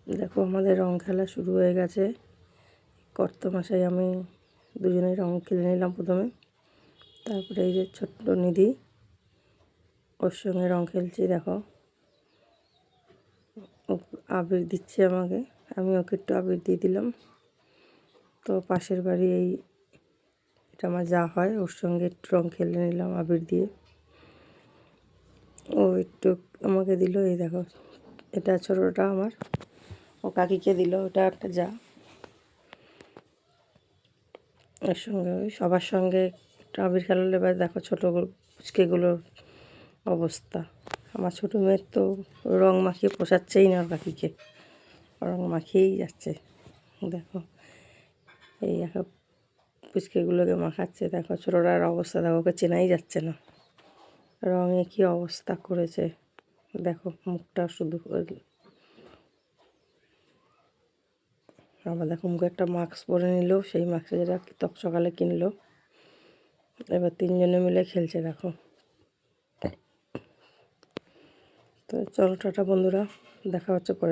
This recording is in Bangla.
দেখো আমাদের রং খেলা শুরু হয়ে গেছে। কর্তমশাই আমি দুজনেই রং খেলে নিলাম প্রথমে, তারপরে এই যে ছোট্ট নিধি ওর সঙ্গে রং খেলছি। দেখো ও আবির দিচ্ছে আমাকে, আমি ওকে একটু আবির দিয়ে দিলাম। তো পাশের বাড়ি এটা আমার যা হয়, ওর সঙ্গে একটু রং খেলে নিলাম আবির দিয়ে। ও একটু আমাকে দিল। এই দেখো এটা ছোটোটা আমার, ও কাকিকে দিল, ওটা একটা যা। এর সঙ্গে সবার সঙ্গে একটু আবির খেলালে এবার দেখো ছোটো পুচকেগুলোর অবস্থা। আমার ছোটো মেয়ের তো রং মাখিয়ে পোষাচ্ছেই না, কাকিকে রং মাখিয়েই যাচ্ছে। দেখো এই এখন পুচকেগুলোকে মাখাচ্ছে। দেখো ছোটোটার অবস্থা, দেখো ওকে চেনাই যাচ্ছে না, রঙে কী অবস্থা করেছে। দেখো মুখটা শুধু, আবার দেখো মুখে একটা মাস্ক পরে নিল, সেই মাস্কটা যেটা সকালে কিনলো। এবার তিনজনে মিলে খেলছে দেখো। তো চলো টাটা বন্ধুরা, দেখা হচ্ছে পরে।